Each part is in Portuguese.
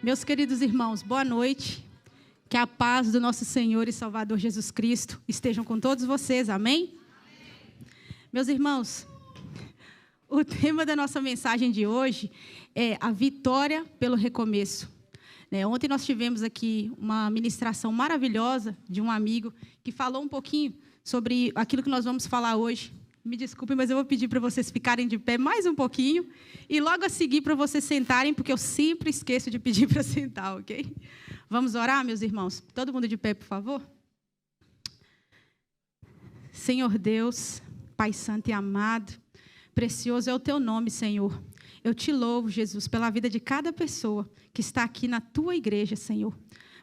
Meus queridos irmãos, boa noite. Que a paz do nosso Senhor e Salvador Jesus Cristo estejam com todos vocês, amém? Meus irmãos, o tema da nossa mensagem de hoje é a vitória pelo recomeço. Ontem nós tivemos aqui uma ministração maravilhosa de um amigo que falou um pouquinho sobre aquilo que nós vamos falar hoje. Me desculpem, mas eu vou pedir para vocês ficarem de pé mais um pouquinho e logo a seguir para vocês sentarem, porque eu sempre esqueço de pedir para sentar, ok? Vamos orar, meus irmãos? Todo mundo de pé, por favor? Senhor Deus, Pai Santo e amado, precioso é o Teu nome, Senhor. Eu te louvo, Jesus, pela vida de cada pessoa que está aqui na Tua igreja, Senhor,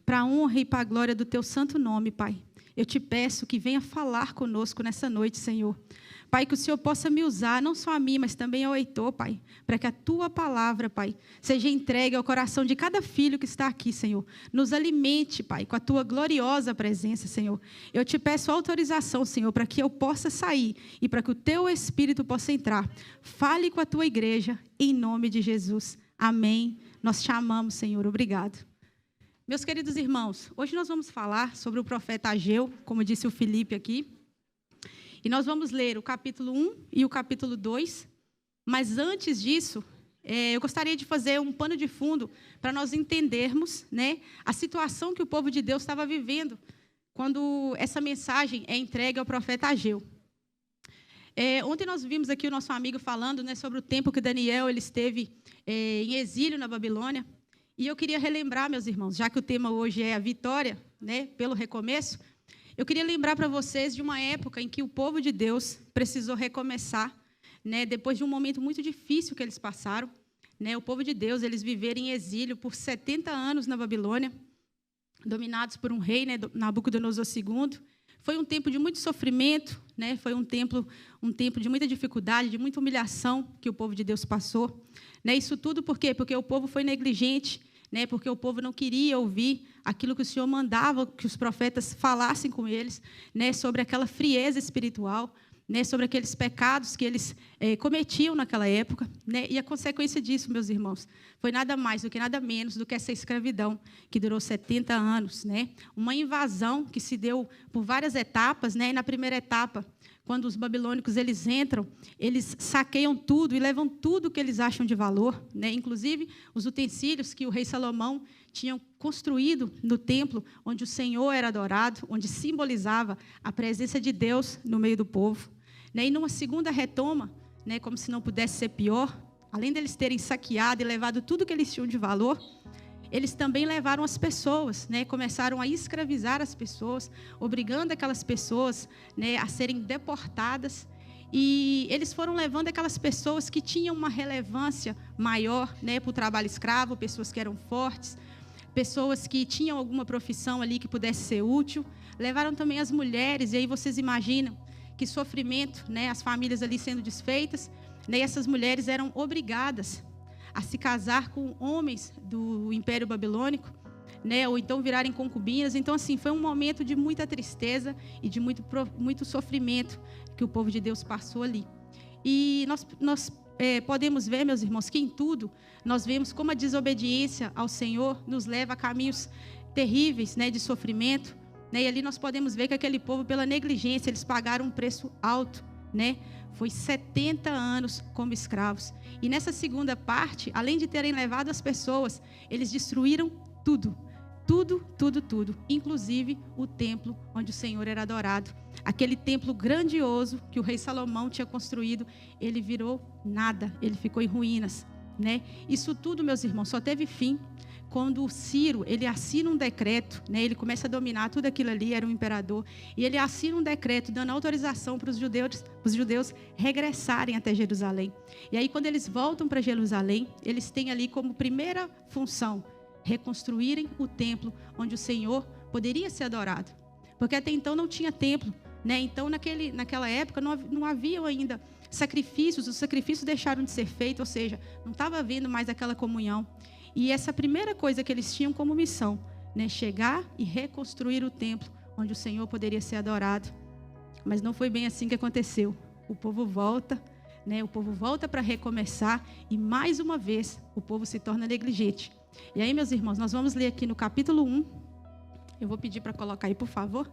para a honra e para a glória do Teu santo nome, Pai. Eu te peço que venha falar conosco nessa noite, Senhor. Pai, que o Senhor possa me usar, não só a mim, mas também ao Heitor, Pai, para que a Tua palavra, Pai, seja entregue ao coração de cada filho que está aqui, Senhor. Nos alimente, Pai, com a Tua gloriosa presença, Senhor. Eu te peço autorização, Senhor, para que eu possa sair e para que o Teu Espírito possa entrar. Fale com a Tua igreja, em nome de Jesus. Amém. Nós te amamos, Senhor. Obrigado. Meus queridos irmãos, hoje nós vamos falar sobre o profeta Ageu, como disse o Felipe aqui. E nós vamos ler o capítulo 1 e o capítulo 2. Mas antes disso, eu gostaria de fazer um pano de fundo para nós entendermos, a situação que o povo de Deus estava vivendo quando essa mensagem é entregue ao profeta Ageu. Ontem nós vimos aqui o nosso amigo falando sobre o tempo que Daniel ele esteve em exílio na Babilônia. E eu queria relembrar, meus irmãos, já que o tema hoje é a vitória, pelo recomeço, eu queria lembrar para vocês de uma época em que o povo de Deus precisou recomeçar, depois de um momento muito difícil que eles passaram. O povo de Deus, eles viveram em exílio por 70 anos na Babilônia, dominados por um rei, Nabucodonosor II. Foi um tempo de muito sofrimento, foi um tempo de muita dificuldade, de muita humilhação que o povo de Deus passou. Isso tudo por quê? Porque o povo foi negligente, porque o povo não queria ouvir aquilo que o Senhor mandava que os profetas falassem com eles, sobre aquela frieza espiritual, sobre aqueles pecados que eles cometiam naquela época. E a consequência disso, meus irmãos, foi nada mais do que nada menos do que essa escravidão que durou 70 anos. Uma invasão que se deu por várias etapas. E na primeira etapa, quando os babilônicos eles entram, eles saqueiam tudo e levam tudo que eles acham de valor, inclusive os utensílios que o rei Salomão tinha construído no templo, onde o Senhor era adorado, onde simbolizava a presença de Deus no meio do povo. E numa segunda retoma, como se não pudesse ser pior, além deles terem saqueado e levado tudo que eles tinham de valor, eles também levaram as pessoas, começaram a escravizar as pessoas, obrigando aquelas pessoas a serem deportadas. E eles foram levando aquelas pessoas que tinham uma relevância maior para o trabalho escravo, pessoas que eram fortes, pessoas que tinham alguma profissão ali que pudesse ser útil. Levaram também as mulheres, e aí vocês imaginam que sofrimento, as famílias ali sendo desfeitas, e essas mulheres eram obrigadas a se casar com homens do Império Babilônico, ou então virarem concubinas. Então, assim, foi um momento de muita tristeza e de muito sofrimento que o povo de Deus passou ali. E nós podemos ver, meus irmãos, que em tudo nós vemos como a desobediência ao Senhor nos leva a caminhos terríveis, de sofrimento. E ali nós podemos ver que aquele povo, pela negligência, eles pagaram um preço alto, Foi 70 anos como escravos. E nessa segunda parte, além de terem levado as pessoas, eles destruíram tudo. Tudo. Inclusive o templo onde o Senhor era adorado. Aquele templo grandioso que o rei Salomão tinha construído, ele virou nada, ele ficou em ruínas. Isso tudo, meus irmãos, só teve fim quando o Ciro, ele assina um decreto, ele começa a dominar tudo aquilo ali, era um imperador, e ele assina um decreto dando autorização para os judeus regressarem até Jerusalém. E aí, quando eles voltam para Jerusalém, eles têm ali como primeira função reconstruírem o templo onde o Senhor poderia ser adorado. Porque até então não tinha templo, Então, naquela época, não havia ainda sacrifícios, os sacrifícios deixaram de ser feitos, ou seja, não estava havendo mais aquela comunhão. E essa primeira coisa que eles tinham como missão, chegar e reconstruir o templo onde o Senhor poderia ser adorado. Mas não foi bem assim que aconteceu. O povo volta, O povo volta para recomeçar e mais uma vez o povo se torna negligente. E aí, meus irmãos, nós vamos ler aqui no capítulo 1. Eu vou pedir para colocar aí, por favor.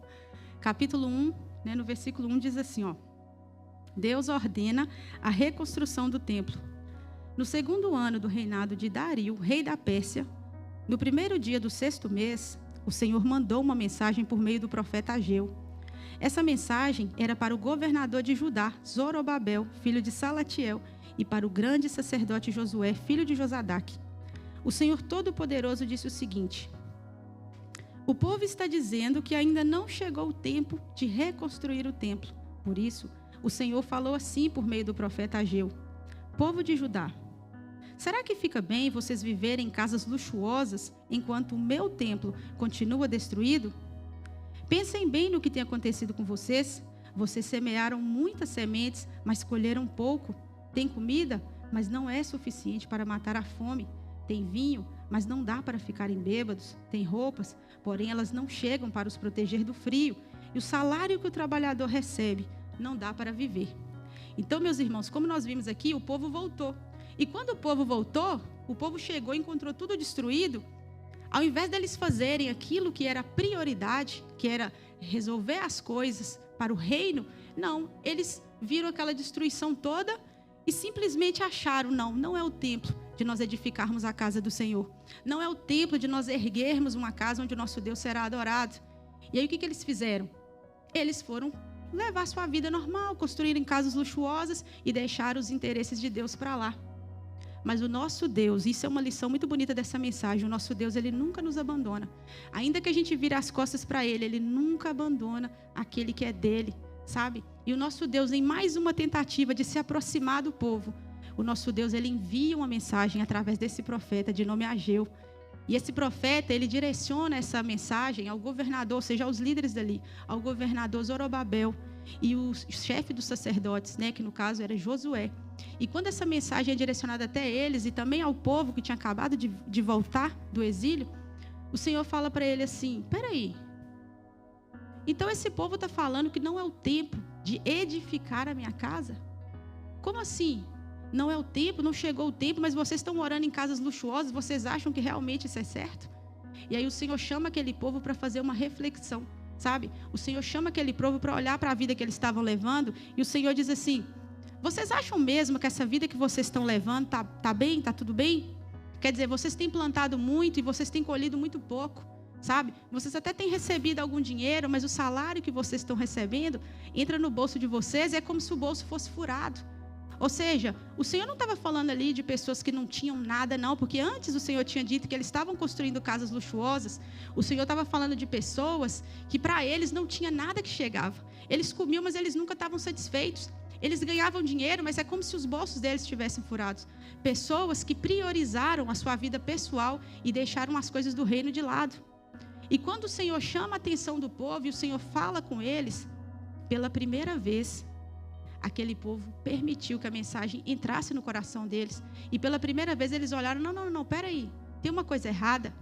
Capítulo 1, né, no versículo 1 diz assim, ó. Deus ordena a reconstrução do templo. No 2º ano do reinado de Dario, rei da Pérsia, no 1º dia do 6º mês, o Senhor mandou uma mensagem por meio do profeta Ageu. Essa mensagem era para o governador de Judá, Zorobabel, filho de Salatiel, e para o grande sacerdote Josué, filho de Josadaque. O Senhor Todo-Poderoso disse o seguinte: o povo está dizendo que ainda não chegou o tempo de reconstruir o templo. Por isso, o Senhor falou assim por meio do profeta Ageu: povo de Judá, será que fica bem vocês viverem em casas luxuosas enquanto o meu templo continua destruído? Pensem bem no que tem acontecido com vocês. Vocês semearam muitas sementes, mas colheram pouco. Tem comida, mas não é suficiente para matar a fome. Tem vinho, mas não dá para ficarem bêbados. Tem roupas, porém elas não chegam para os proteger do frio. E o salário que o trabalhador recebe não dá para viver. Então, meus irmãos, como nós vimos aqui, o povo voltou. E quando o povo voltou, o povo chegou e encontrou tudo destruído. Ao invés deles fazerem aquilo que era prioridade, que era resolver as coisas para o reino, não, eles viram aquela destruição toda e simplesmente acharam, não é o templo de nós edificarmos a casa do Senhor. Não é o templo de nós erguermos uma casa onde o nosso Deus será adorado. E aí o que eles fizeram? Eles foram levar sua vida normal, construírem casas luxuosas e deixar os interesses de Deus para lá. Mas o nosso Deus, isso é uma lição muito bonita dessa mensagem, o nosso Deus, ele nunca nos abandona. Ainda que a gente vire as costas para ele nunca abandona aquele que é dele, sabe? E o nosso Deus, em mais uma tentativa de se aproximar do povo, o nosso Deus, ele envia uma mensagem através desse profeta de nome Ageu. E esse profeta, ele direciona essa mensagem ao governador, ou seja, aos líderes dali, ao governador Zorobabel e o chefe dos sacerdotes, né, que no caso era Josué. E quando essa mensagem é direcionada até eles e também ao povo que tinha acabado de voltar do exílio, o Senhor fala para ele assim: peraí, então esse povo está falando que não é o tempo de edificar a minha casa? Como assim? Não é o tempo, não chegou o tempo, mas vocês estão morando em casas luxuosas, vocês acham que realmente isso é certo? E aí o Senhor chama aquele povo para fazer uma reflexão, sabe? O Senhor chama aquele povo para olhar para a vida que eles estavam levando e o Senhor diz assim: vocês acham mesmo que essa vida que vocês estão levando tá bem, tá tudo bem? Quer dizer, vocês têm plantado muito e vocês têm colhido muito pouco, sabe? Vocês até têm recebido algum dinheiro, mas o salário que vocês estão recebendo entra no bolso de vocês e é como se o bolso fosse furado. Ou seja, o Senhor não estava falando ali de pessoas que não tinham nada, não, porque antes o Senhor tinha dito que eles estavam construindo casas luxuosas. O Senhor estava falando de pessoas que para eles não tinha nada que chegava. Eles comiam, mas eles nunca estavam satisfeitos. Eles ganhavam dinheiro, mas é como se os bolsos deles estivessem furados. Pessoas que priorizaram a sua vida pessoal e deixaram as coisas do reino de lado. E quando o Senhor chama a atenção do povo e o Senhor fala com eles, pela primeira vez, aquele povo permitiu que a mensagem entrasse no coração deles. E pela primeira vez eles olharam: não, peraí, tem uma coisa errada.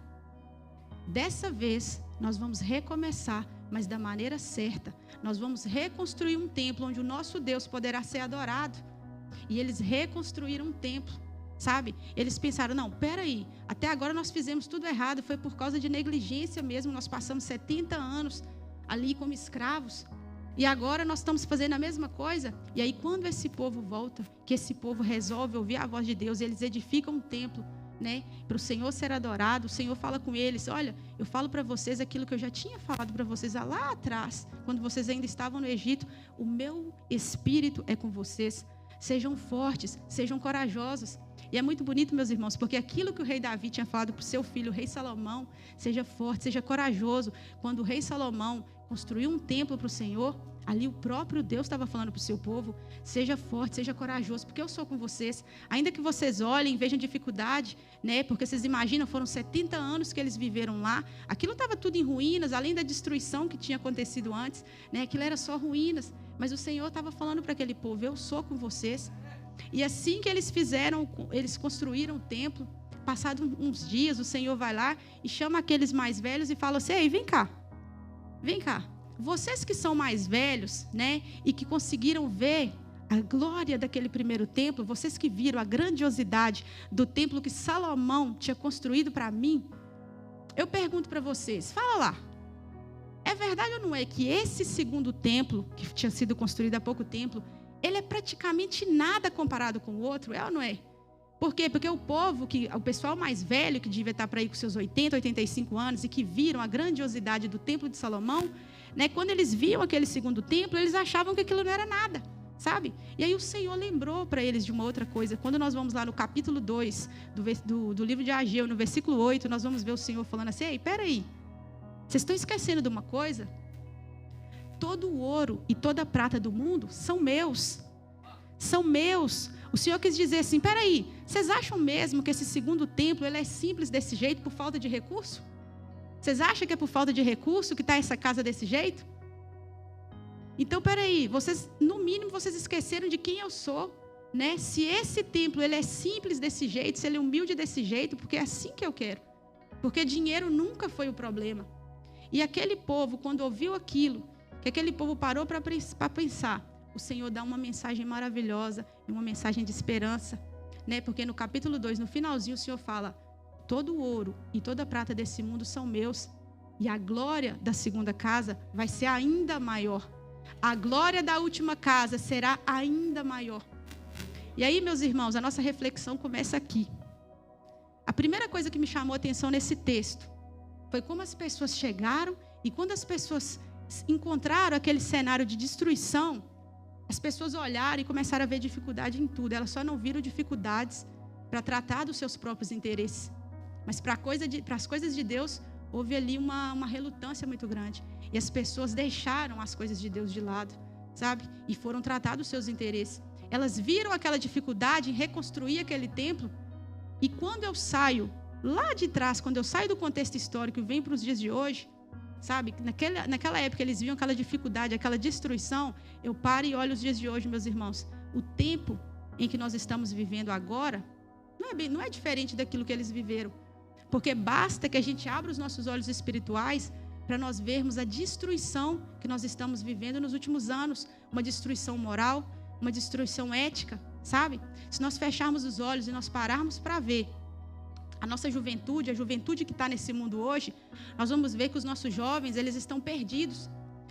Dessa vez nós vamos recomeçar, mas da maneira certa. Nós vamos reconstruir um templo onde o nosso Deus poderá ser adorado. E eles reconstruíram um templo, sabe? Eles pensaram: não, peraí, até agora nós fizemos tudo errado, foi por causa de negligência mesmo, nós passamos 70 anos ali como escravos. E agora nós estamos fazendo a mesma coisa. E aí quando esse povo volta, que esse povo resolve ouvir a voz de Deus, eles edificam um templo, né, para o Senhor ser adorado. O Senhor fala com eles: olha, eu falo para vocês aquilo que eu já tinha falado para vocês lá atrás, quando vocês ainda estavam no Egito. O meu espírito é com vocês. Sejam fortes, sejam corajosos. E é muito bonito, meus irmãos, porque aquilo que o rei Davi tinha falado para o seu filho, o rei Salomão: seja forte, seja corajoso. Quando o rei Salomão construiu um templo para o Senhor, ali o próprio Deus estava falando para o seu povo: seja forte, seja corajoso, porque eu sou com vocês. Ainda que vocês olhem, vejam dificuldade, né? Porque vocês imaginam, foram 70 anos que eles viveram lá. Aquilo estava tudo em ruínas, além da destruição que tinha acontecido antes, né? Aquilo era só ruínas. Mas o Senhor estava falando para aquele povo: eu sou com vocês. E assim que eles fizeram, eles construíram o templo. Passados uns dias, o Senhor vai lá e chama aqueles mais velhos e fala assim: ei, vem cá. Vem cá, vocês que são mais velhos, né, e que conseguiram ver a glória daquele primeiro templo, vocês que viram a grandiosidade do templo que Salomão tinha construído para mim, eu pergunto para vocês, fala lá, é verdade ou não é que esse segundo templo, que tinha sido construído há pouco tempo, ele é praticamente nada comparado com o outro, é ou não é? Por quê? Porque o pessoal mais velho, que devia estar para aí com seus 80, 85 anos, e que viram a grandiosidade do templo de Salomão, né, quando eles viam aquele segundo templo, eles achavam que aquilo não era nada, sabe? E aí o Senhor lembrou para eles de uma outra coisa. Quando nós vamos lá no capítulo 2 do livro de Ageu, no versículo 8, nós vamos ver o Senhor falando assim, ei, peraí, vocês estão esquecendo de uma coisa? Todo o ouro e toda a prata do mundo são meus. São meus. O Senhor quis dizer assim, peraí, vocês acham mesmo que esse segundo templo ele é simples desse jeito por falta de recurso? Vocês acham que é por falta de recurso que está essa casa desse jeito? Então, peraí, vocês, no mínimo, vocês esqueceram de quem eu sou, né? Se esse templo ele é simples desse jeito, se ele é humilde desse jeito, porque é assim que eu quero. Porque dinheiro nunca foi o problema. E aquele povo, quando ouviu aquilo, que aquele povo parou para pensar, o Senhor dá uma mensagem maravilhosa, uma mensagem de esperança, né? Porque no capítulo 2, no finalzinho, o Senhor fala, todo o ouro e toda a prata desse mundo são meus, e a glória da segunda casa vai ser ainda maior. A glória da última casa será ainda maior. E aí, meus irmãos, a nossa reflexão começa aqui. A primeira coisa que me chamou a atenção nesse texto foi como as pessoas chegaram e quando as pessoas encontraram aquele cenário de destruição, as pessoas olharam e começaram a ver dificuldade em tudo. Elas só não viram dificuldades para tratar dos seus próprios interesses. Mas para as coisas de Deus, houve ali uma relutância muito grande. E as pessoas deixaram as coisas de Deus de lado, sabe? E foram tratar dos seus interesses. Elas viram aquela dificuldade em reconstruir aquele templo. E quando eu saio lá de trás, quando eu saio do contexto histórico e venho para os dias de hoje, sabe? Naquela época eles viam aquela dificuldade, aquela destruição. Eu paro e olho os dias de hoje, meus irmãos. O tempo em que nós estamos vivendo agora não é diferente daquilo que eles viveram. Porque basta que a gente abra os nossos olhos espirituais para nós vermos a destruição que nós estamos vivendo nos últimos anos. Uma destruição moral, uma destruição ética, sabe? Se nós fecharmos os olhos e nós pararmos para ver a nossa juventude, a juventude que está nesse mundo hoje, nós vamos ver que os nossos jovens, eles estão perdidos.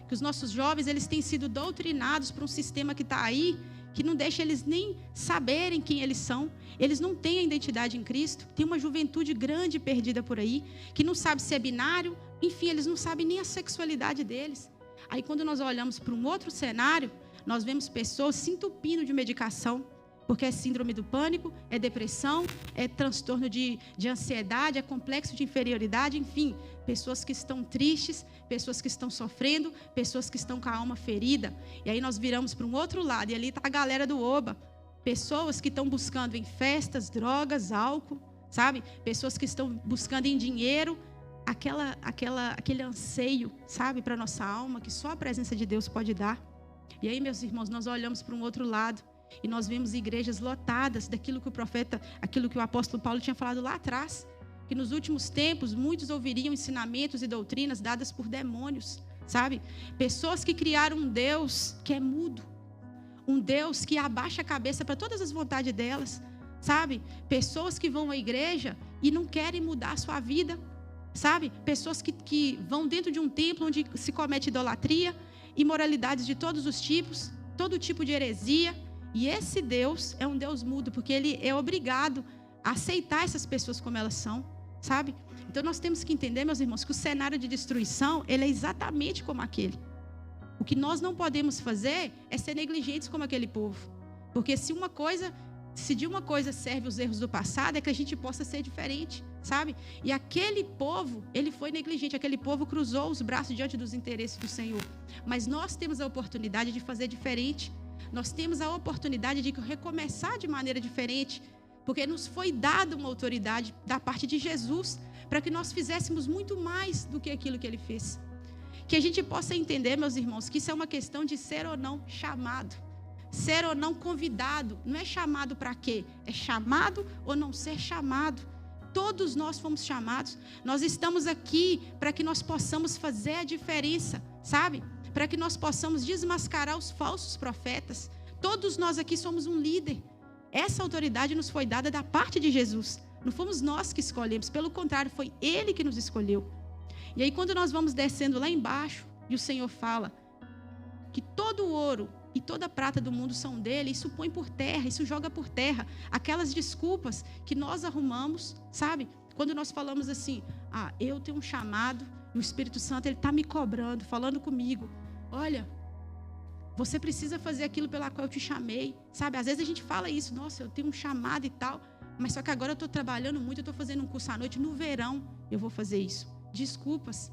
Que os nossos jovens, eles têm sido doutrinados por um sistema que está aí, que não deixa eles nem saberem quem eles são. Eles não têm a identidade em Cristo. Tem uma juventude grande perdida por aí, que não sabe se é binário, enfim, eles não sabem nem a sexualidade deles. Aí quando nós olhamos para um outro cenário, nós vemos pessoas se entupindo de medicação, porque é síndrome do pânico, é depressão, é transtorno de ansiedade, é complexo de inferioridade, enfim, pessoas que estão tristes, pessoas que estão sofrendo, pessoas que estão com a alma ferida. E aí nós viramos para um outro lado, e ali está a galera do Oba, pessoas que estão buscando em drogas, álcool, sabe? Pessoas que estão buscando em dinheiro, aquele anseio, sabe, para a nossa alma, que só a presença de Deus pode dar. E aí, meus irmãos, nós olhamos para um outro lado, e nós vemos igrejas lotadas daquilo que aquilo que o apóstolo Paulo tinha falado lá atrás, que nos últimos tempos muitos ouviriam ensinamentos e doutrinas dadas por demônios, sabe? Pessoas que criaram um Deus que é mudo, um Deus que abaixa a cabeça para todas as vontades delas, sabe? Pessoas que vão à igreja e não querem mudar a sua vida, sabe? Pessoas que vão dentro de um templo onde se comete idolatria, imoralidades de todos os tipos, todo tipo de heresia. E esse Deus é um Deus mudo, porque Ele é obrigado a aceitar essas pessoas como elas são, sabe? Então nós temos que entender, meus irmãos, que o cenário de destruição, ele é exatamente como aquele. O que nós não podemos fazer é ser negligentes como aquele povo. Porque se de uma coisa serve os erros do passado, é que a gente possa ser diferente, sabe? E aquele povo, ele foi negligente, aquele povo cruzou os braços diante dos interesses do Senhor. Mas nós temos a oportunidade de fazer diferente. Nós temos a oportunidade de recomeçar de maneira diferente, porque nos foi dada uma autoridade da parte de Jesus para que nós fizéssemos muito mais do que aquilo que Ele fez. Que a gente possa entender, meus irmãos, que isso é uma questão de ser ou não chamado, ser ou não convidado. Não é chamado para quê? É chamado ou não ser chamado. Todos nós fomos chamados. Nós estamos aqui para que nós possamos fazer a diferença, sabe? Para que nós possamos desmascarar os falsos profetas. Todos nós aqui somos um líder. Essa autoridade nos foi dada da parte de Jesus. Não fomos nós que escolhemos, pelo contrário, foi Ele que nos escolheu. E aí quando nós vamos descendo lá embaixo, e o Senhor fala que todo o ouro e toda a prata do mundo são dele, isso põe por terra, isso joga por terra aquelas desculpas que nós arrumamos, sabe? Quando nós falamos assim, eu tenho um chamado, e o Espírito Santo, ele está me cobrando, falando comigo, olha, você precisa fazer aquilo pela qual eu te chamei, sabe? Às vezes a gente fala isso, nossa, eu tenho um chamado e tal, mas só que agora eu estou trabalhando muito, eu estou fazendo um curso à noite, no verão eu vou fazer isso. Desculpas,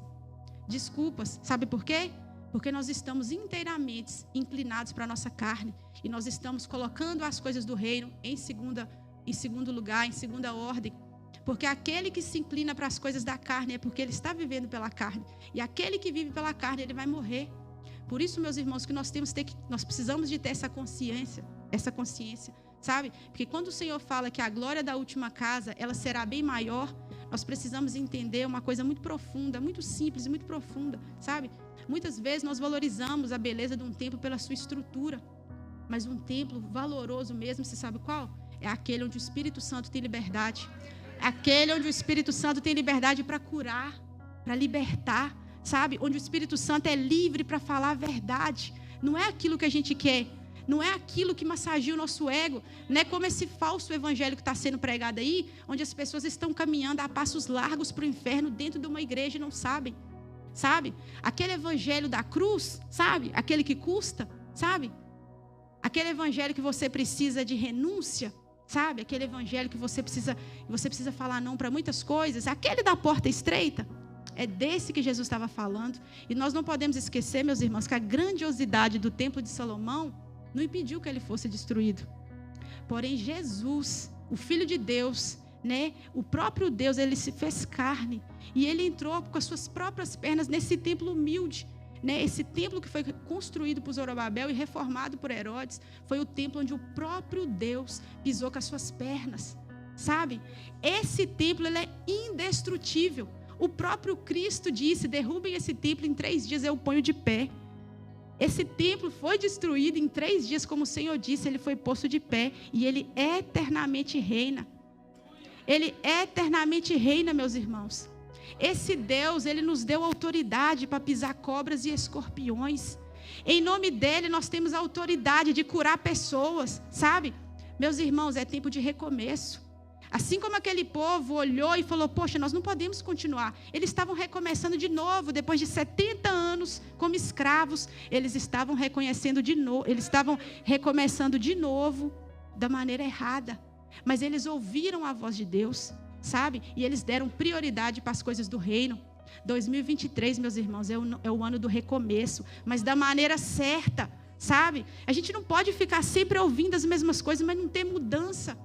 sabe por quê? Porque nós estamos inteiramente inclinados para a nossa carne e nós estamos colocando as coisas do reino em segundo lugar, em segunda ordem. Porque aquele que se inclina para as coisas da carne é porque ele está vivendo pela carne. E aquele que vive pela carne, ele vai morrer. Por isso, meus irmãos, que nós precisamos de ter essa consciência, sabe? Porque quando o Senhor fala que a glória da última casa, ela será bem maior, nós precisamos entender uma coisa muito profunda, muito simples e muito profunda, sabe? Muitas vezes nós valorizamos a beleza de um templo pela sua estrutura, mas um templo valoroso mesmo, você sabe qual? É aquele onde o Espírito Santo tem liberdade. Aquele onde o Espírito Santo tem liberdade para curar, para libertar, sabe? Onde o Espírito Santo é livre para falar a verdade. Não é aquilo que a gente quer, não é aquilo que massageia o nosso ego, não é como esse falso evangelho que está sendo pregado aí, onde as pessoas estão caminhando a passos largos para o inferno dentro de uma igreja e não sabem, sabe? Aquele evangelho da cruz, sabe? Aquele que custa, sabe? Aquele evangelho que você precisa de renúncia, sabe? Aquele evangelho que você precisa falar não para muitas coisas, aquele da porta estreita. É desse que Jesus estava falando. E nós não podemos esquecer, meus irmãos, que a grandiosidade do templo de Salomão não impediu que ele fosse destruído. Porém, Jesus, o Filho de Deus, né? O próprio Deus, ele se fez carne. E ele entrou com as suas próprias pernas nesse templo humilde. Né? Esse templo que foi construído por Zorobabel e reformado por Herodes, foi o templo onde o próprio Deus pisou com as suas pernas. Sabe? Esse templo, ele é indestrutível. O próprio Cristo disse, derrubem esse templo, em 3 dias eu o ponho de pé. Esse templo foi destruído em 3 dias, como o Senhor disse, ele foi posto de pé. E ele eternamente reina. Ele eternamente reina, meus irmãos. Esse Deus, ele nos deu autoridade para pisar cobras e escorpiões. Em nome dele, nós temos a autoridade de curar pessoas, sabe? Meus irmãos, é tempo de recomeço. Assim como aquele povo olhou e falou, poxa, nós não podemos continuar. Eles estavam recomeçando de novo, depois de 70 anos como escravos, eles estavam recomeçando de novo da maneira errada. Mas eles ouviram a voz de Deus, sabe? E eles deram prioridade para as coisas do reino. 2023, meus irmãos, é o ano do recomeço, mas da maneira certa, sabe? A gente não pode ficar sempre ouvindo as mesmas coisas, mas não ter mudança.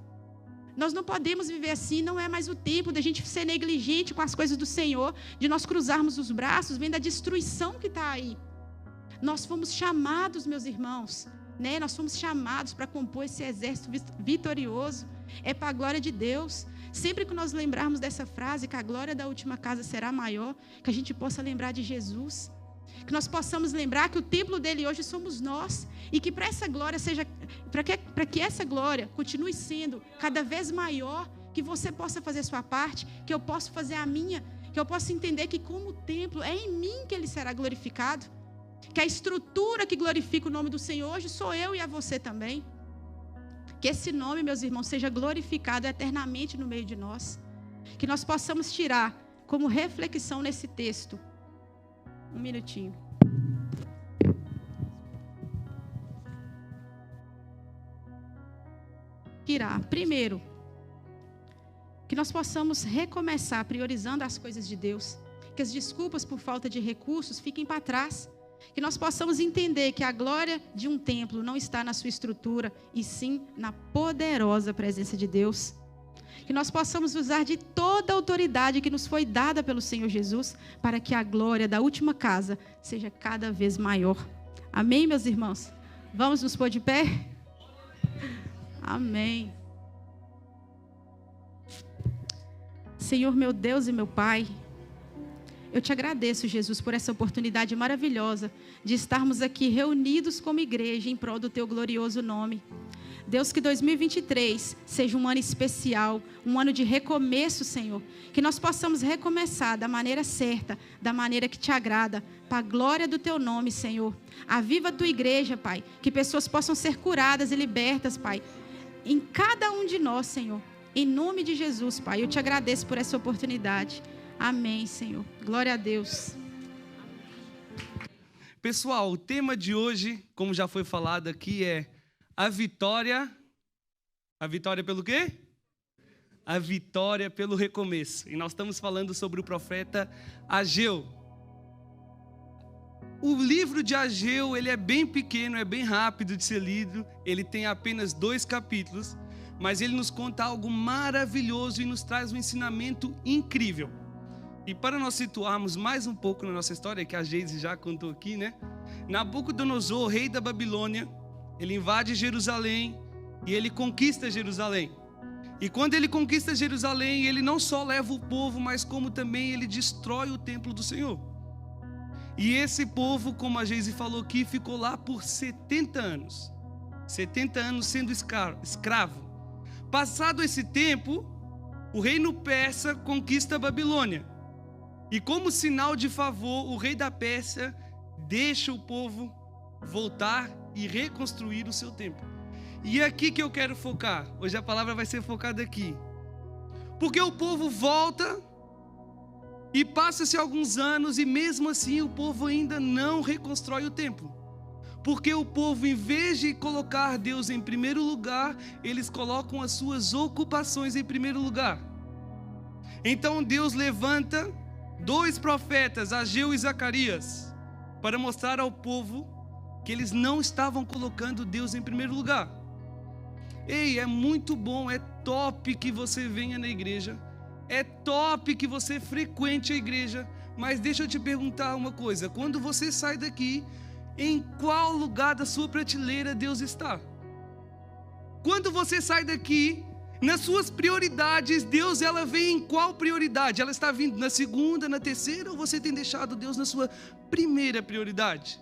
Nós não podemos viver assim, não é mais o tempo da gente ser negligente com as coisas do Senhor, de nós cruzarmos os braços, vendo a destruição que está aí. Nós fomos chamados, meus irmãos, né? Nós fomos chamados para compor esse exército vitorioso, é para a glória de Deus. Sempre que nós lembrarmos dessa frase, que a glória da última casa será maior, que a gente possa lembrar de Jesus, que nós possamos lembrar que o templo dele hoje somos nós, e que para essa glória para que essa glória continue sendo cada vez maior, que você possa fazer a sua parte, que eu possa fazer a minha, que eu possa entender que como templo é em mim que ele será glorificado, que a estrutura que glorifica o nome do Senhor hoje sou eu e a você também. Que esse nome, meus irmãos, seja glorificado eternamente no meio de nós. Que nós possamos tirar como reflexão nesse texto. Um minutinho. Tirar, primeiro, que nós possamos recomeçar priorizando as coisas de Deus. Que as desculpas por falta de recursos fiquem para trás. Que nós possamos entender que a glória de um templo não está na sua estrutura, e sim na poderosa presença de Deus. Que nós possamos usar de toda a autoridade que nos foi dada pelo Senhor Jesus, para que a glória da última casa seja cada vez maior. Amém, meus irmãos? Vamos nos pôr de pé? Amém. Senhor, meu Deus e meu Pai, Eu te agradeço, Jesus, por essa oportunidade maravilhosa de estarmos aqui reunidos como igreja em prol do teu glorioso nome. Deus, que 2023 seja um ano especial, um ano de recomeço, Senhor. Que nós possamos recomeçar da maneira certa, da maneira que te agrada, para a glória do teu nome, Senhor. Aviva a tua igreja, Pai. Que pessoas possam ser curadas e libertas, Pai, em cada um de nós, Senhor. Em nome de Jesus, Pai, eu te agradeço por essa oportunidade. Amém, Senhor. Glória a Deus. Pessoal, o tema de hoje, como já foi falado aqui, é a vitória pelo quê? A vitória pelo recomeço. E nós estamos falando sobre o profeta Ageu. O livro de Ageu, ele é bem pequeno, é bem rápido de ser lido. Ele tem apenas 2 capítulos, mas ele nos conta algo maravilhoso e nos traz um ensinamento incrível. E para nós situarmos mais um pouco na nossa história, que a Geise já contou aqui, né? Nabucodonosor, rei da Babilônia, ele invade Jerusalém e ele conquista Jerusalém. E quando ele conquista Jerusalém, ele não só leva o povo, mas como também ele destrói o templo do Senhor. E esse povo, como a Geise falou aqui, ficou lá por 70 anos. 70 anos sendo escravo. Passado esse tempo, o reino persa conquista a Babilônia. E como sinal de favor, o rei da Pérsia deixa o povo voltar e reconstruir o seu templo. E é aqui que eu quero focar. Hoje a palavra vai ser focada aqui. Porque o povo volta e passa-se alguns anos e mesmo assim o povo ainda não reconstrói o templo. Porque o povo, em vez de colocar Deus em primeiro lugar, eles colocam as suas ocupações em primeiro lugar. Então Deus levanta 2 profetas, Ageu e Zacarias, para mostrar ao povo que eles não estavam colocando Deus em primeiro lugar. Ei, é muito bom, é top que você venha na igreja, é top que você frequente a igreja, mas deixa eu te perguntar uma coisa: quando você sai daqui, em qual lugar da sua prateleira Deus está? Quando você sai daqui, nas suas prioridades, Deus, ela vem em qual prioridade? Ela está vindo na segunda, na terceira, ou você tem deixado Deus na sua primeira prioridade?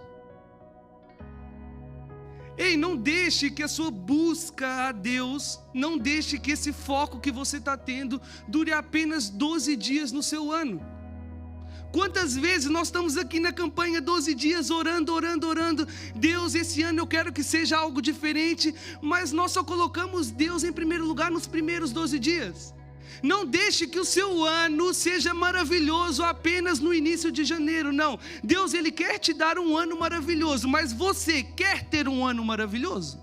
Ei, não deixe que a sua busca a Deus, não deixe que esse foco que você está tendo dure apenas 12 dias no seu ano. Quantas vezes nós estamos aqui na campanha 12 dias orando, Deus, esse ano eu quero que seja algo diferente, mas nós só colocamos Deus em primeiro lugar nos primeiros 12 dias. Não deixe que o seu ano seja maravilhoso apenas no início de janeiro, não. Deus, Ele quer te dar um ano maravilhoso, mas você quer ter um ano maravilhoso?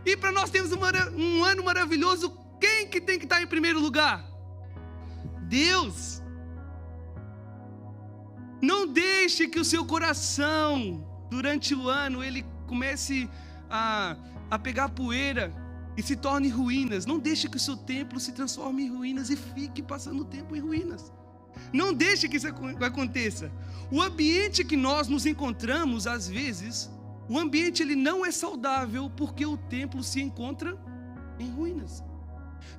E para nós termos um ano maravilhoso, quem que tem que estar em primeiro lugar? Deus. Não deixe que o seu coração, durante o ano, ele comece a pegar poeira e se torne ruínas. Não deixe que o seu templo se transforme em ruínas e fique passando o tempo em ruínas. Não deixe que isso aconteça. O ambiente que nós nos encontramos, às vezes, o ambiente ele não é saudável porque o templo se encontra em ruínas.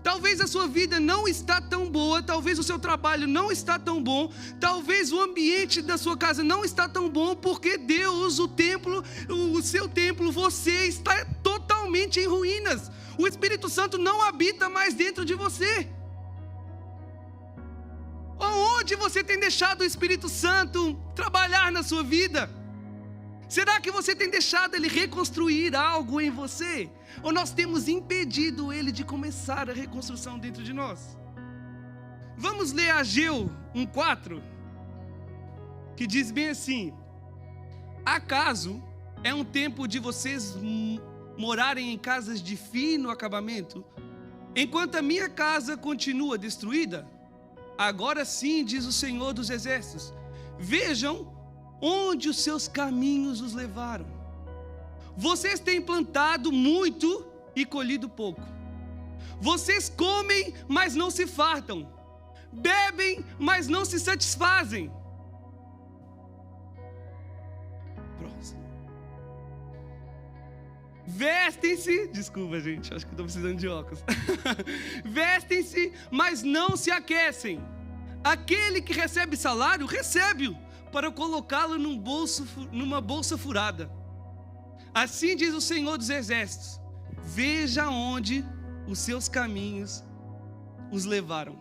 Talvez a sua vida não está tão boa, talvez o seu trabalho não está tão bom, talvez o ambiente da sua casa não está tão bom, porque Deus, o templo, o seu templo, você está totalmente em ruínas. O Espírito Santo não habita mais dentro de você. Onde você tem deixado o Espírito Santo trabalhar na sua vida? Será que você tem deixado Ele reconstruir algo em você? Ou nós temos impedido Ele de começar a reconstrução dentro de nós? Vamos ler Ageu 1:4, que diz bem assim: acaso é um tempo de vocês morarem em casas de fino acabamento, enquanto a minha casa continua destruída? Agora sim, diz o Senhor dos Exércitos, vejam onde os seus caminhos os levaram. Vocês têm plantado muito e colhido pouco. Vocês comem, mas não se fartam. Bebem, mas não se satisfazem. Próximo. Vestem-se, desculpa gente, acho que estou precisando de óculos. Vestem-se, mas não se aquecem. Aquele que recebe salário, recebe-o para colocá-lo numa bolsa furada. Assim diz o Senhor dos Exércitos: veja onde os seus caminhos os levaram.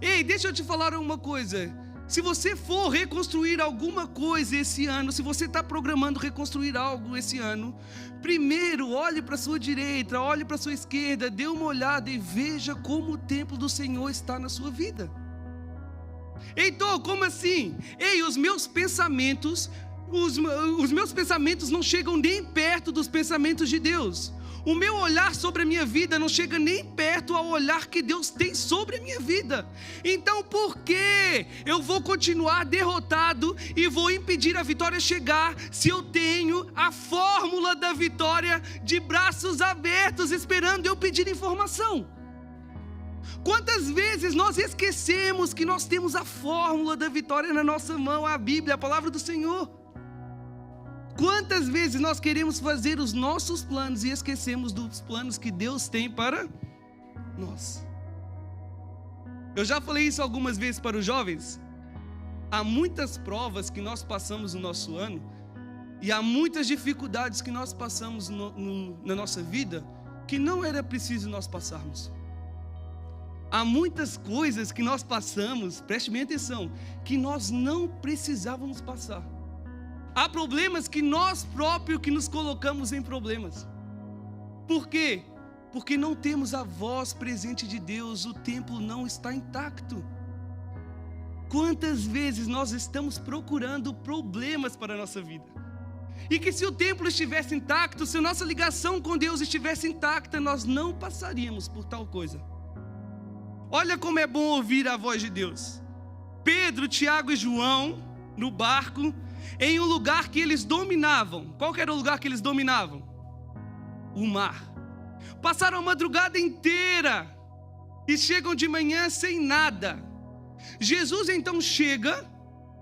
Ei, deixa eu te falar uma coisa. Se você for reconstruir alguma coisa esse ano, se você está programando reconstruir algo esse ano, primeiro olhe para a sua direita, olhe para a sua esquerda, dê uma olhada e veja como o templo do Senhor está na sua vida. Então, como assim? Ei, os meus pensamentos não chegam nem perto dos pensamentos de Deus. O meu olhar sobre a minha vida não chega nem perto ao olhar que Deus tem sobre a minha vida. Então por que eu vou continuar derrotado e vou impedir a vitória chegar, se eu tenho a fórmula da vitória de braços abertos esperando eu pedir informação? Quantas vezes nós esquecemos que nós temos a fórmula da vitória na nossa mão, a Bíblia, a palavra do Senhor? Quantas vezes nós queremos fazer os nossos planos e esquecemos dos planos que Deus tem para nós? Eu já falei isso algumas vezes para os jovens. Há muitas provas que nós passamos no nosso ano e há muitas dificuldades que nós passamos na nossa vida que não era preciso nós passarmos. Há muitas coisas que nós passamos, preste bem atenção, que nós não precisávamos passar. Há problemas que nós próprios que nos colocamos em problemas. Por quê? Porque não temos a voz presente de Deus, o templo não está intacto. Quantas vezes nós estamos procurando problemas para a nossa vida? E que se o templo estivesse intacto, se a nossa ligação com Deus estivesse intacta, nós não passaríamos por tal coisa. Olha como é bom ouvir a voz de Deus. Pedro, Tiago e João, no barco, em um lugar que eles dominavam. Qual que era o lugar que eles dominavam? O mar. Passaram a madrugada inteira e chegam de manhã sem nada. Jesus então chega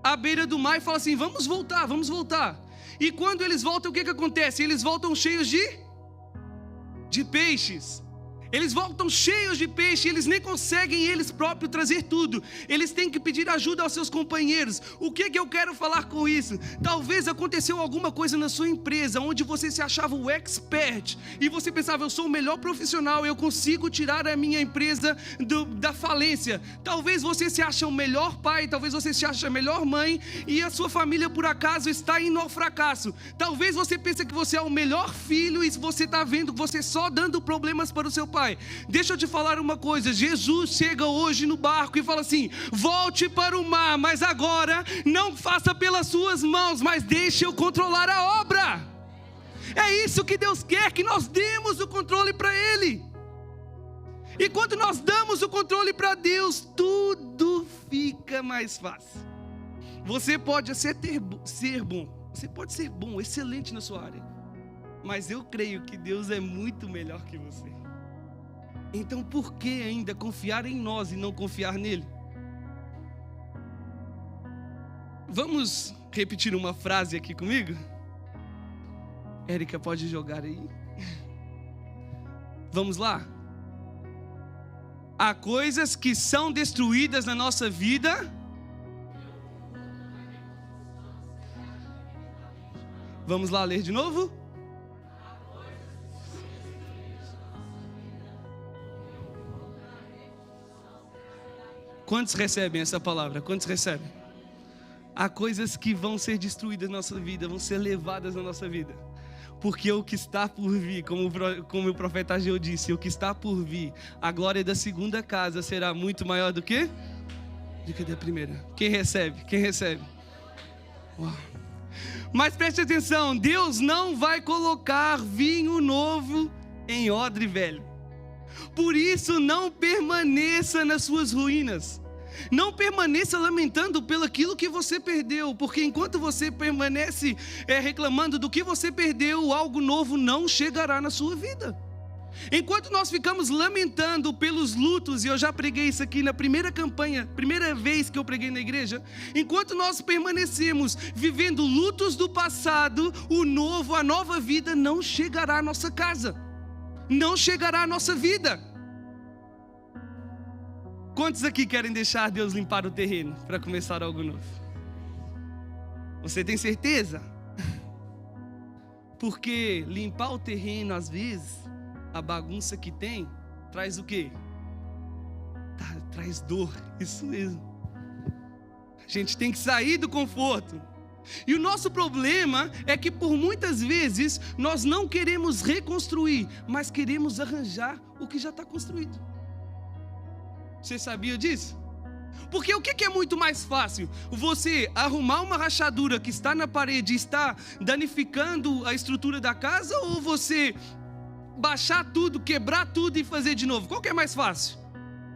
à beira do mar e fala assim: vamos voltar, vamos voltar. E quando eles voltam, o que acontece? Eles voltam cheios de peixes. Eles voltam cheios de peixe, eles nem conseguem eles próprios trazer tudo. Eles têm que pedir ajuda aos seus companheiros. O que eu quero falar com isso? Talvez aconteceu alguma coisa na sua empresa, onde você se achava o expert, e você pensava: eu sou o melhor profissional, eu consigo tirar a minha empresa da falência. Talvez você se ache o melhor pai, talvez você se ache a melhor mãe, e a sua família por acaso está indo ao fracasso. Talvez você pense que você é o melhor filho, e você está vendo você só dando problemas para o seu pai. Deixa eu te falar uma coisa. Jesus chega hoje no barco e fala assim: volte para o mar, mas agora não faça pelas suas mãos, mas deixe eu controlar a obra. É isso que Deus quer, que nós demos o controle para Ele. E quando nós damos o controle para Deus, tudo fica mais fácil. Você pode ser bom, você pode ser bom, excelente na sua área, mas eu creio que Deus é muito melhor que você. Então por que ainda confiar em nós e não confiar nele? Vamos repetir uma frase aqui comigo? Érica, pode jogar aí. Vamos lá? Há coisas que são destruídas na nossa vida. Vamos lá ler de novo? Quantos recebem essa palavra? Quantos recebem? Há coisas que vão ser destruídas na nossa vida, vão ser levadas na nossa vida. Porque o que está por vir, como o profeta Ageu disse, o que está por vir, a glória da segunda casa será muito maior do que da primeira. Quem recebe? Quem recebe? Uau. Mas preste atenção, Deus não vai colocar vinho novo em odre velho. Por isso não permaneça nas suas ruínas. Não permaneça lamentando pelo aquilo que você perdeu, porque enquanto você permanece reclamando do que você perdeu, algo novo não chegará na sua vida. Enquanto nós ficamos lamentando pelos lutos, e eu já preguei isso aqui na primeira campanha, primeira vez que eu preguei na igreja, enquanto nós permanecemos vivendo lutos do passado, a nova vida não chegará à nossa casa, não chegará à nossa vida. Quantos aqui querem deixar Deus limpar o terreno para começar algo novo? Você tem certeza? Porque limpar o terreno, às vezes, a bagunça que tem, traz o quê? Traz dor, isso mesmo. A gente tem que sair do conforto. E o nosso problema é que por muitas vezes nós não queremos reconstruir, mas queremos arranjar o que já está construído. Você sabia disso? Porque o que é muito mais fácil? Você arrumar uma rachadura que está na parede e está danificando a estrutura da casa, ou você baixar tudo, quebrar tudo e fazer de novo? Qual que é mais fácil?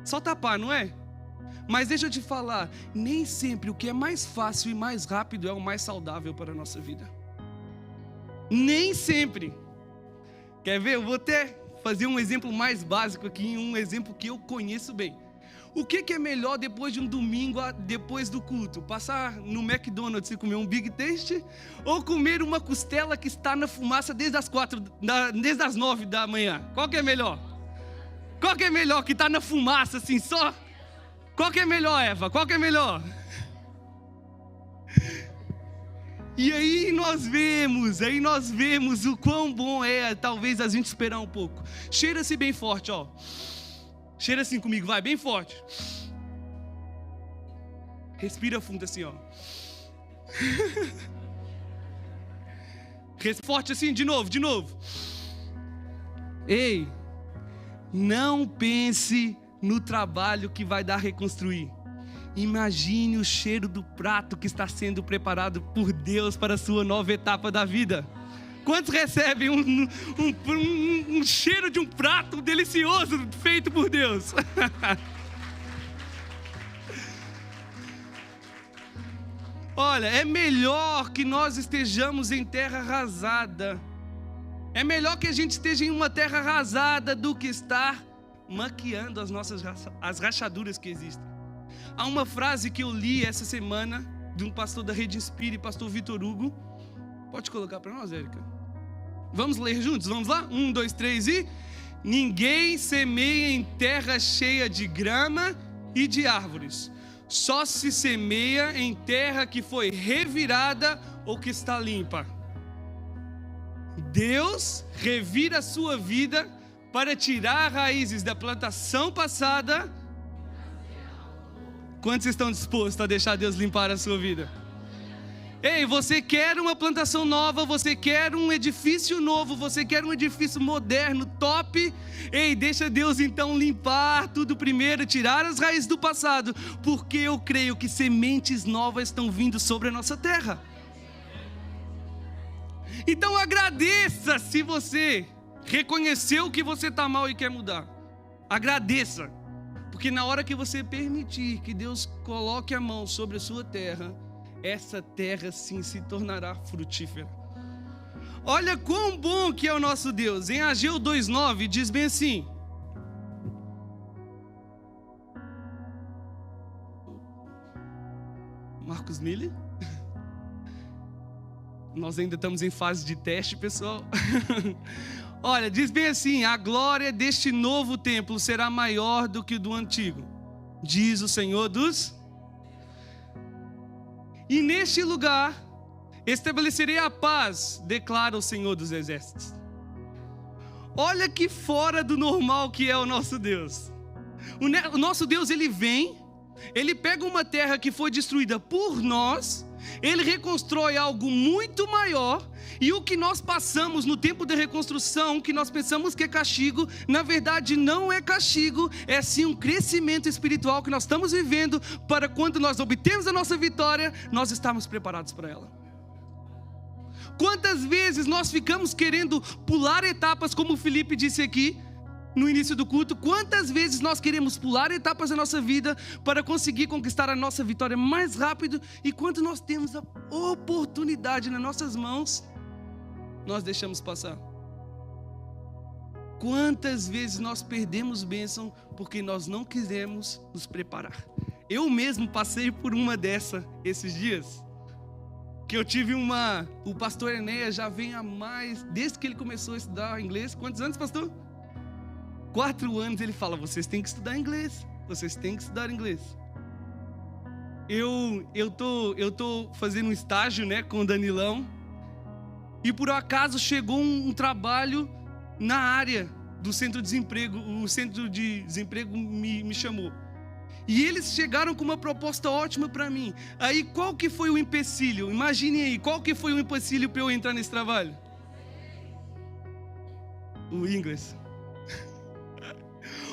Só tapar, não é? Mas deixa eu te falar, nem sempre o que é mais fácil e mais rápido é o mais saudável para a nossa vida. Nem sempre. Quer ver? Eu vou até fazer um exemplo mais básico aqui, um exemplo que eu conheço bem. O que é melhor depois de um domingo, depois do culto? Passar no McDonald's e comer um Big Taste? Ou comer uma costela que está na fumaça desde as 9 da manhã? Qual que é melhor? Qual que é melhor que está na fumaça assim só? Qual que é melhor, Eva? Qual que é melhor? E aí nós vemos o quão bom é, talvez, a gente esperar um pouco. Cheira-se bem forte, ó. Cheira assim comigo, vai, bem forte. Respira fundo assim, ó. Forte assim, de novo. Ei, não pense no trabalho que vai dar reconstruir. Imagine o cheiro do prato que está sendo preparado por Deus para a sua nova etapa da vida. Quantos recebem um cheiro de um prato delicioso feito por Deus? Olha, é melhor que nós estejamos em terra arrasada. É melhor que a gente esteja em uma terra arrasada do que estar maquiando as rachaduras que existem. Há uma frase que eu li essa semana de um pastor da Rede Inspire, pastor Vitor Hugo. Pode colocar para nós, Érica? Vamos ler juntos? Vamos lá? 1, 2, 3 e... Ninguém semeia em terra cheia de grama e de árvores. Só se semeia em terra que foi revirada ou que está limpa. Deus revira a sua vida para tirar raízes da plantação passada. Quantos estão dispostos a deixar Deus limpar a sua vida? Ei, você quer uma plantação nova, você quer um edifício novo, você quer um edifício moderno, top? Ei, deixa Deus então limpar tudo primeiro, tirar as raízes do passado, porque eu creio que sementes novas estão vindo sobre a nossa terra. Então agradeça se você reconheceu que você está mal e quer mudar. Agradeça, porque na hora que você permitir que Deus coloque a mão sobre a sua terra, essa terra sim se tornará frutífera. Olha quão bom que é o nosso Deus. Em Ageu 2:9 diz bem assim: Marcos Miller? Nós ainda estamos em fase de teste, pessoal. Olha, diz bem assim: a glória deste novo templo será maior do que o do antigo, diz o Senhor dos... E neste lugar estabelecerei a paz, declara o Senhor dos Exércitos. Olha que fora do normal que é o nosso Deus. O nosso Deus, ele vem, ele pega uma terra que foi destruída por nós, ele reconstrói algo muito maior, e o que nós passamos no tempo da reconstrução, que nós pensamos que é castigo, na verdade não é castigo, é sim um crescimento espiritual que nós estamos vivendo, para quando nós obtemos a nossa vitória, nós estamos preparados para ela. Quantas vezes nós ficamos querendo pular etapas, como o Felipe disse aqui no início do culto? Quantas vezes nós queremos pular etapas da nossa vida para conseguir conquistar a nossa vitória mais rápido, e quando nós temos a oportunidade nas nossas mãos, nós deixamos passar? Quantas vezes nós perdemos bênção porque nós não quisemos nos preparar? Eu mesmo passei por uma dessa esses dias, que eu tive o pastor Enéas já vem há mais, desde que ele começou a estudar inglês. Quantos anos, pastor? 4 anos. Ele fala: vocês têm que estudar inglês. Vocês têm que estudar inglês. Eu tô fazendo um estágio, né, com o Danilão. E por acaso chegou um trabalho na área do centro de desemprego. O centro de desemprego me chamou. E eles chegaram com uma proposta ótima para mim. Aí qual que foi o empecilho? Imaginem aí, qual que foi o empecilho para eu entrar nesse trabalho? O inglês.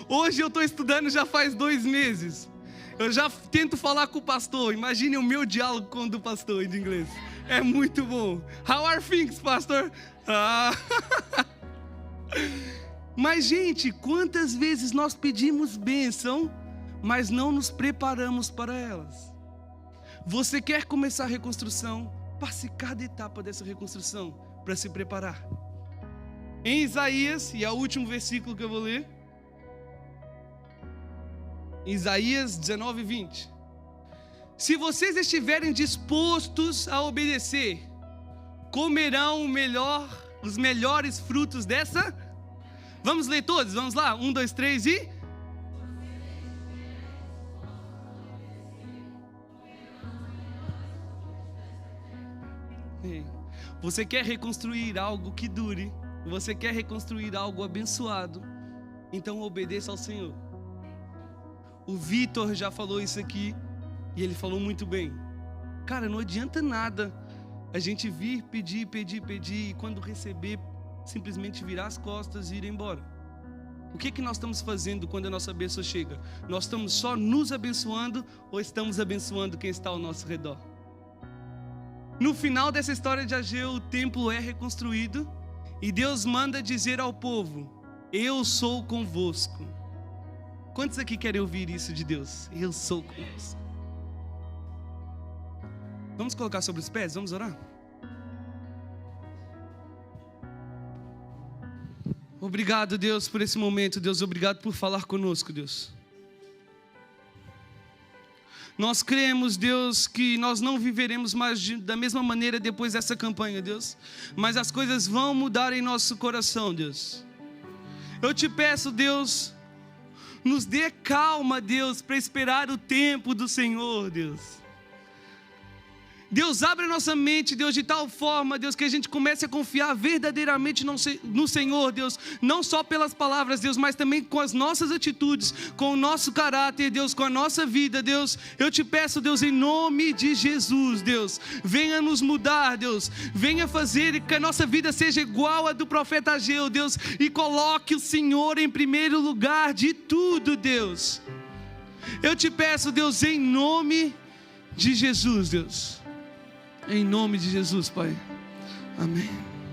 Hoje eu estou estudando já faz 2 meses. Eu já tento falar com o pastor. Imagine o meu diálogo com o do pastor de inglês. É muito bom. How are things, pastor? Mas, gente, quantas vezes nós pedimos bênção, mas não nos preparamos para elas? Você quer começar a reconstrução? Passe cada etapa dessa reconstrução para se preparar. Em Isaías, e é o último versículo que eu vou ler. Isaías 19:20. Se vocês estiverem dispostos a obedecer, comerão os melhores frutos dessa. Vamos ler todos? Vamos lá? 1, 2, 3 e... Você quer reconstruir algo que dure? Você quer reconstruir algo abençoado? Então obedeça ao Senhor. O Vitor já falou isso aqui e ele falou muito bem. Cara, não adianta nada a gente vir pedir e quando receber, simplesmente virar as costas e ir embora. O que nós estamos fazendo quando a nossa bênção chega? Nós estamos só nos abençoando ou estamos abençoando quem está ao nosso redor? No final dessa história de Ageu, o templo é reconstruído e Deus manda dizer ao povo: eu sou convosco. Quantos aqui querem ouvir isso de Deus? Eu sou convosco. Vamos colocar sobre os pés? Vamos orar? Obrigado, Deus, por esse momento, Deus. Obrigado por falar conosco, Deus. Nós cremos, Deus, que nós não viveremos mais da mesma maneira depois dessa campanha, Deus. Mas as coisas vão mudar em nosso coração, Deus. Eu te peço, Deus, nos dê calma, Deus, para esperar o tempo do Senhor, Deus. Deus, abre a nossa mente, Deus, de tal forma, Deus, que a gente comece a confiar verdadeiramente no Senhor, Deus. Não só pelas palavras, Deus, mas também com as nossas atitudes, com o nosso caráter, Deus, com a nossa vida, Deus. Eu te peço, Deus, em nome de Jesus, Deus, venha nos mudar, Deus. Venha fazer que a nossa vida seja igual a do profeta Ageu, Deus. E coloque o Senhor em primeiro lugar de tudo, Deus. Eu te peço, Deus, em nome de Jesus, Deus. Em nome de Jesus, Pai. Amém.